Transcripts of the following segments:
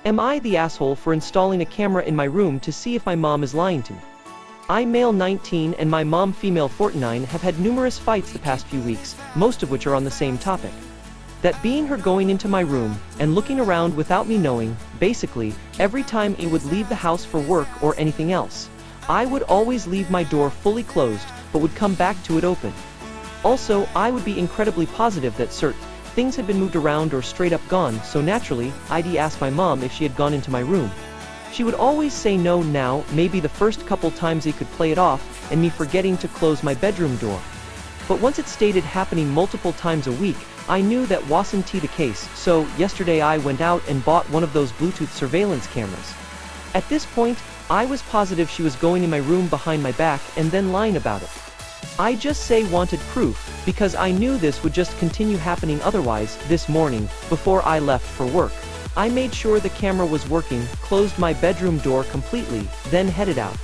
Am I the asshole for installing a camera in my room to see if my mom is lying to me? I, male 19, and my mom, female 49, have had numerous fights the past few weeks, most of which are on the same topic. That being her going into my room and looking around without me knowing, basically, every time I would leave the house for work or anything else. I would always leave my door fully closed, but would come back to it open. Also, I would be incredibly positive that certain things had been moved around or straight up gone, so naturally, I'd ask my mom if she had gone into my room. She would always say no. Now, maybe the first couple times I could play it off, and me forgetting to close my bedroom door. But once it stated happening multiple times a week, I knew that wasn't the case, so yesterday I went out and bought one of those Bluetooth surveillance cameras. At this point, I was positive she was going in my room behind my back and then lying about it. I just wanted proof, because I knew this would just continue happening otherwise. This morning, before I left for work, I made sure the camera was working, closed my bedroom door completely, then headed out.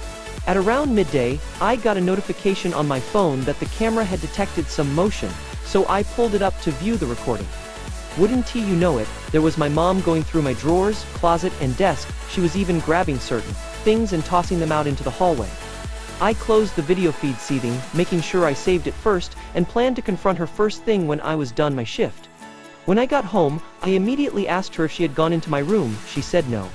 At around midday, I got a notification on my phone that the camera had detected some motion, so I pulled it up to view the recording. Wouldn't you know it, there was my mom going through my drawers, closet, and desk. She was even grabbing certain things and tossing them out into the hallway. I closed the video feed seething, making sure I saved it first, and planned to confront her first thing when I was done my shift. When I got home, I immediately asked her if she had gone into my room. She said no.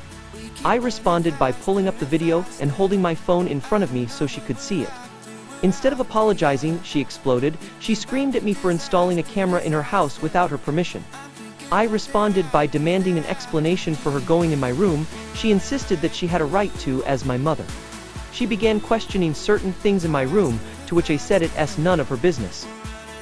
I responded by pulling up the video and holding my phone in front of me so she could see it. Instead of apologizing, she exploded. She screamed at me for installing a camera in her house without her permission. I responded by demanding an explanation for her going in my room. She insisted that she had a right to, as my mother. She began questioning certain things in my room, to which I said it's none of her business.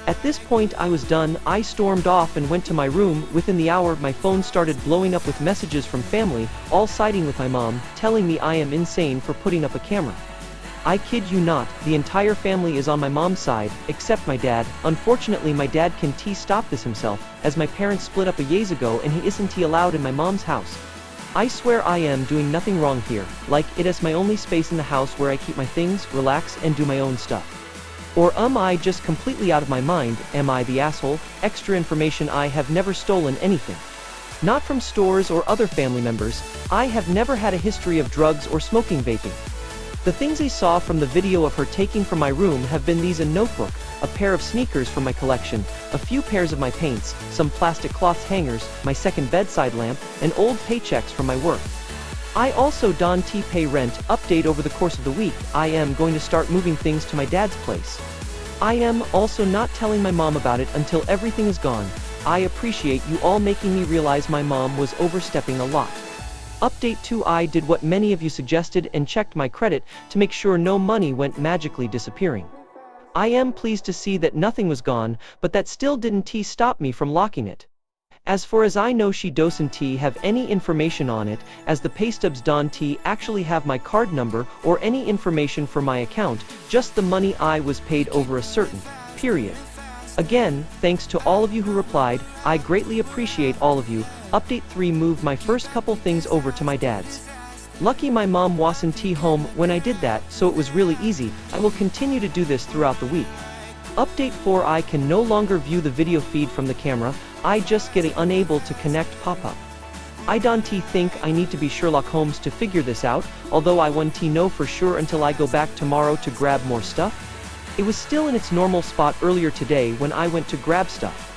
At this point I was done. I stormed off and went to my room. Within the hour, my phone started blowing up with messages from family, all siding with my mom, telling me I am insane for putting up a camera. I kid you not, the entire family is on my mom's side, except my dad. Unfortunately, my dad can't stop this himself, as my parents split up a years ago and he isn't allowed in my mom's house. I swear I am doing nothing wrong here, like it is my only space in the house where I keep my things, relax, and do my own stuff. Or am I just completely out of my mind? Am I the asshole? Extra information: I have never stolen anything. Not from stores or other family members. I have never had a history of drugs or smoking, vaping. The things I saw from the video of her taking from my room have been these: a notebook, a pair of sneakers from my collection, a few pairs of my paints, some plastic cloth hangers, my second bedside lamp, and old paychecks from my work. I also don't pay rent. Update: over the course of the week, I am going to start moving things to my dad's place. I am also not telling my mom about it until everything is gone. I appreciate you all making me realize my mom was overstepping a lot. Update 2: I did what many of you suggested and checked my credit to make sure no money went magically disappearing. I am pleased to see that nothing was gone, but that still didn't stop me from locking it. As far as I know, she doesn't have any information on it, as the paystubs don't actually have my card number or any information for my account, just the money I was paid over a certain period. Again, thanks to all of you who replied. I greatly appreciate all of you. Update 3: moved my first couple things over to my dad's. Lucky my mom wasn't home when I did that, so it was really easy. I will continue to do this throughout the week. Update 4: I can no longer view the video feed from the camera. I just get unable to connect pop-up. I don't think I need to be Sherlock Holmes to figure this out, although I won't know for sure until I go back tomorrow to grab more stuff. It was still in its normal spot earlier today when I went to grab stuff.